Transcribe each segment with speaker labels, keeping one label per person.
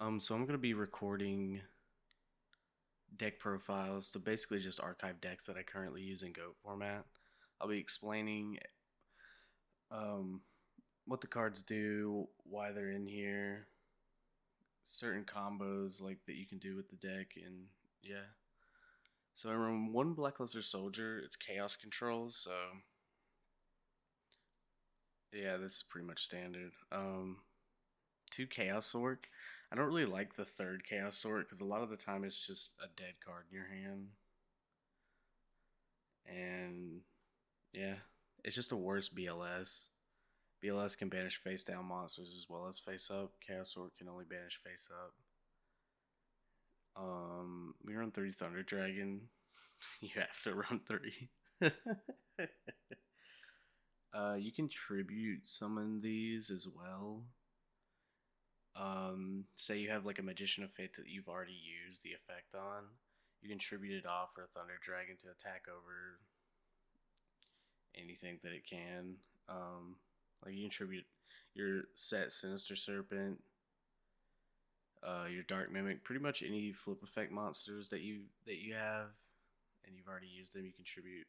Speaker 1: So I'm gonna be recording deck profiles to basically just archive decks that I currently use in GOAT format. I'll be explaining um, what the cards do, why they're in here, certain combos like that you can do with the deck, and yeah. So I run one Blackluster Soldier. It's Chaos Controls, so yeah, this is pretty much standard. Two Chaos Sword. I don't really like the third Chaos Sword because a lot of the time it's just a dead card in your hand. And yeah, it's just a worse BLS. BLS can banish face down monsters as well as face up. Chaos Sword can only banish face up. We run 3 Thunder Dragon. You have to run 3. You can tribute summon these as well. Say you have like a Magician of Fate that you've already used the effect on. You can tribute it off for a Thunder Dragon to attack over anything that it can. Like you contribute your set Sinister Serpent, your Dark Mimic, pretty much any flip effect monsters that you have, and you've already used them. You contribute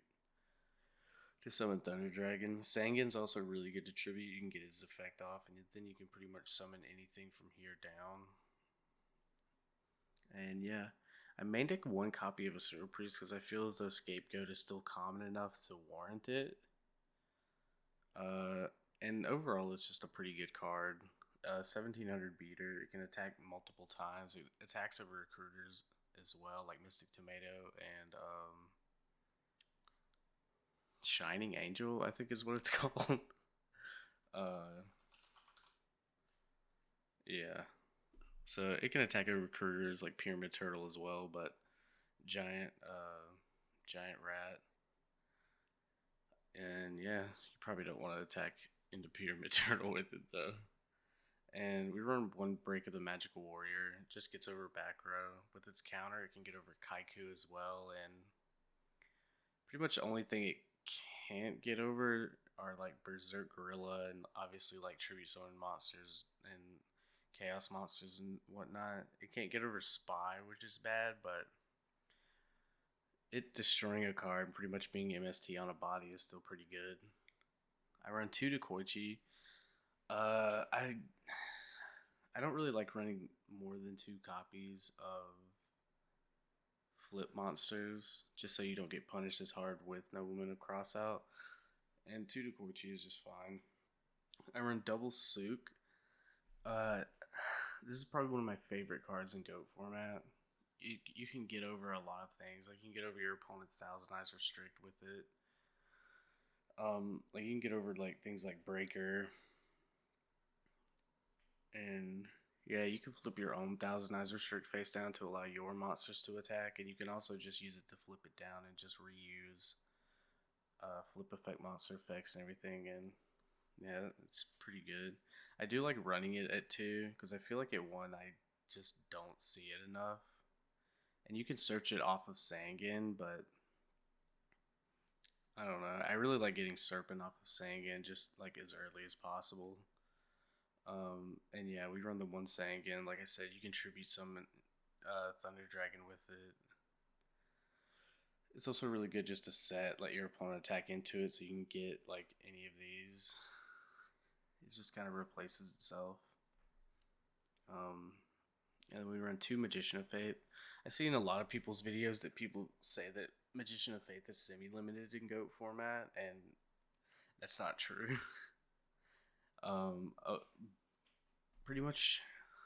Speaker 1: to summon Thunder Dragon. Sangan's also really good to tribute. You can get his effect off, and then you can pretty much summon anything from here down. And yeah, I main deck one copy of a Super Priest because I feel as though Scapegoat is still common enough to warrant it. Uh, and overall, it's just a pretty good card. 1700 beater. It can attack multiple times. It attacks over recruiters as well, like Mystic Tomato and Shining Angel, I think is what it's called. uh, yeah. So it can attack over recruiters like Pyramid Turtle as well, but giant, giant rat. And yeah, you probably don't want to attack into Pyramid Turtle with it though. And we run one Break of the Magical Warrior. It just gets over back row. With its counter, it can get over Kaiku as well. And pretty much the only thing it can't get over are like Berserk Gorilla and obviously like Tribute Summon monsters and Chaos monsters and whatnot. It can't get over Spy, which is bad, but it destroying a card and pretty much being MST on a body is still pretty good. I run two Dekoichi. I don't really like running more than two copies of flip monsters, just so you don't get punished as hard with Nobleman of Crossout. And two Dekoichi is just fine. I run double Sook. Uh, this is probably one of my favorite cards in GOAT format. You can get over a lot of things. Like you can get over your opponent's Thousand Eyes Restrict with it. Like you can get over like things like Breaker, and yeah, you can flip your own Thousand Eyes Restrict face down to allow your monsters to attack, and you can also just use it to flip it down and just reuse flip effect monster effects and everything. And yeah, it's pretty good. I do like running it at 2 because I feel like at 1 I just don't see it enough. And you can search it off of Sangan, but I don't know. I really like getting Serpent off of Sangan just like as early as possible. And yeah, we run the one Sangan. Like I said, you can tribute summon Thunder Dragon with it. It's also really good just to let your opponent attack into it so you can get like any of these. It just kind of replaces itself. Um, and we run two Magician of Faith. I've seen a lot of people's videos that people say that Magician of Faith is semi-limited in GOAT format, and that's not true. um, uh, Pretty much,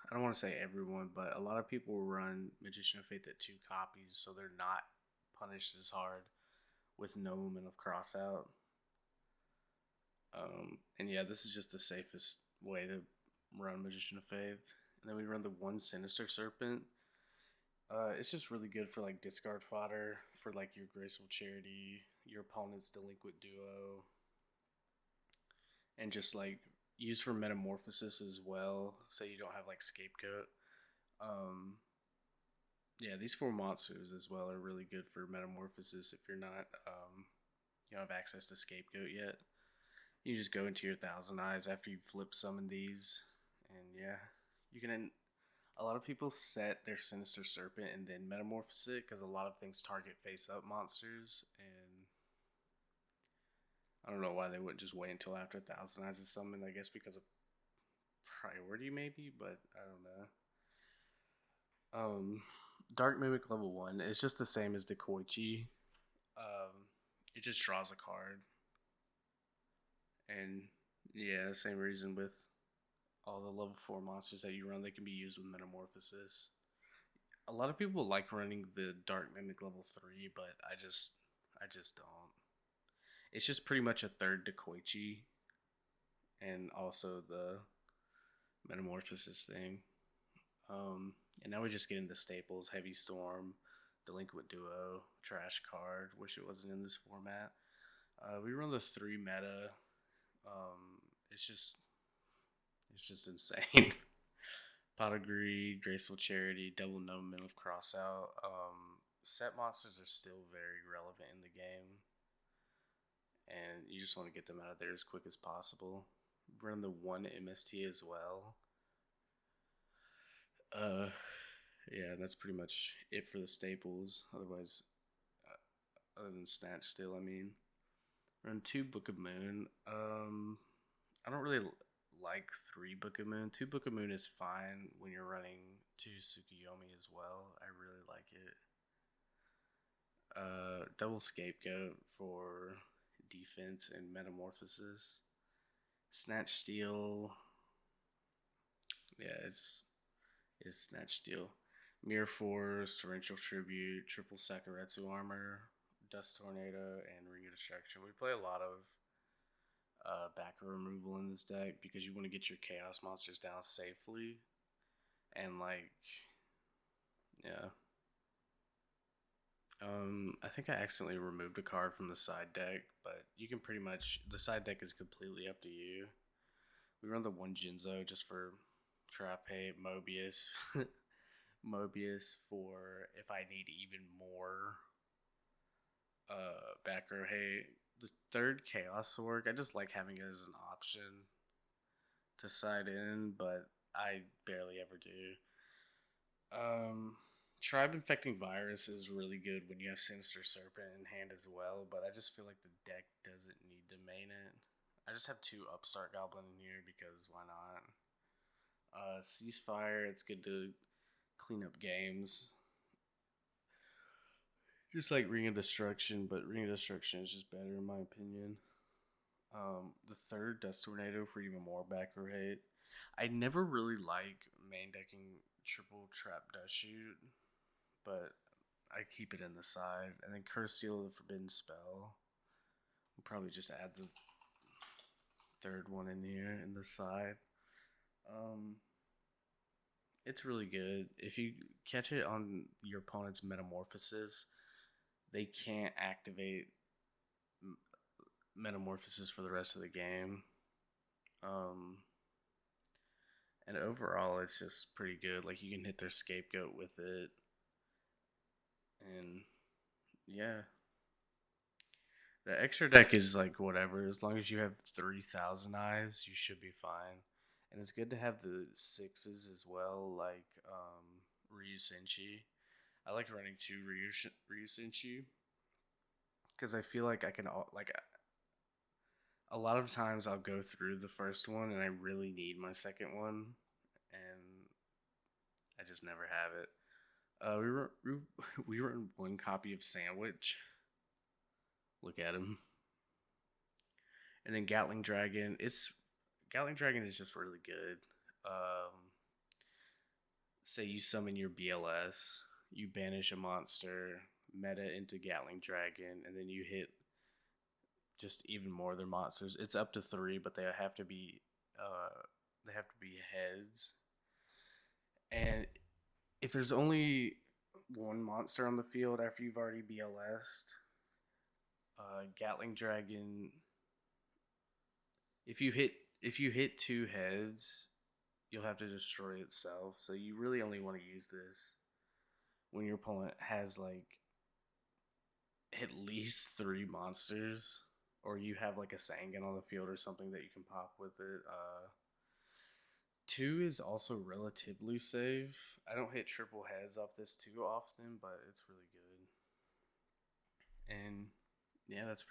Speaker 1: I don't want to say everyone, but a lot of people run Magician of Faith at 2 copies, so they're not punished as hard with no movement of crossout. And yeah, this is just the safest way to run Magician of Faith. And then we run the one Sinister Serpent. It's just really good for like discard fodder for like your Graceful Charity, your opponent's Delinquent Duo, and just like used for Metamorphosis as well. Say you don't have like Scapegoat. Um, yeah, these 4 monsters as well are really good for Metamorphosis if you're not you don't have access to Scapegoat yet. You just go into your Thousand Eyes after you flip summon these, and yeah, you can A lot of people set their Sinister Serpent and then metamorphose it because a lot of things target face up monsters, and I don't know why they wouldn't just wait until after Thousand Eyes is summoned. I guess because of priority, maybe, but I don't know. Um, Dark Mimic level 1 is just the same as Dekoichi. Um, it just draws a card, and yeah, same reason with all the level 4 monsters that you run. They can be used with Metamorphosis. A lot of people like running the Dark Mimic level 3, but I just don't. It's just pretty much a third Dekoichi, and also the Metamorphosis thing. And now we just get into staples: Heavy Storm, Delinquent Duo, Trash Card. Wish it wasn't in this format. We run the 3 meta. Um, it's just it's just insane. Pot of Greed, Graceful Charity, Double Nomen of Crossout. Set monsters are still very relevant in the game, and you just want to get them out of there as quick as possible. Run the 1 MST as well. Uh, yeah, that's pretty much it for the staples. Otherwise, other than Snatch, still, I mean, run 2 Book of Moon. I don't really like 3 Book of Moon. 2 Book of Moon is fine when you're running 2 Tsukuyomi as well. I really like it. Double Scapegoat for defense and metamorphosis. Snatch Steal. Yeah, it's Snatch Steal. Mirror Force, Torrential Tribute, Triple Sakaretsu Armor, Dust Tornado, and Ring of Destruction. We play a lot of backer removal in this deck because you want to get your Chaos monsters down safely. And, like, yeah. I think I accidentally removed a card from the side deck, but you can pretty much. The side deck is completely up to you. We run the 1 Jinzo just for trap hate, Mobius. Mobius for if I need even more backer hate. The 3rd Chaos Orc, I just like having it as an option to side in, but I barely ever do. Tribe Infecting Virus is really good when you have Sinister Serpent in hand as well, but I just feel like the deck doesn't need to main it. I just have 2 Upstart Goblin in here because why not? Ceasefire, it's good to clean up games. Just like Ring of Destruction, but Ring of Destruction is just better in my opinion. The 3rd Dust Tornado for even more backer hate. I never really like main decking triple trap Dust Shoot, but I keep it in the side. And then Curse Seal the Forbidden Spell. We'll probably just add the 3rd one in here in the side. Um, it's really good. If you catch it on your opponent's Metamorphosis, they can't activate Metamorphosis for the rest of the game. Um, and overall, it's just pretty good. Like, you can hit their Scapegoat with it. And yeah, the extra deck is like whatever. As long as you have 3,000 eyes, you should be fine. And it's good to have the 6s as well, like Ryu Senshi. I like running 2 Ryu Senshi because I feel like I can like a lot of times I'll go through the first one and I really need my second one, and I just never have it. We run 1 copy of Sandwich. Look at him. And then Gatling Dragon is just really good. Say you summon your BLS, you banish a monster, meta into Gatling Dragon, and then you hit just even more of their monsters. It's up to 3, but they have to be heads. And if there's only 1 monster on the field after you've already BLS'd, Gatling Dragon. If you hit 2 heads, you'll have to destroy itself. So you really only want to use this when your opponent has like at least 3 monsters, or you have like a Sangan on the field or something that you can pop with it.
Speaker 2: 2 is also relatively safe. I don't hit triple heads off this too often, but it's really good. And yeah, that's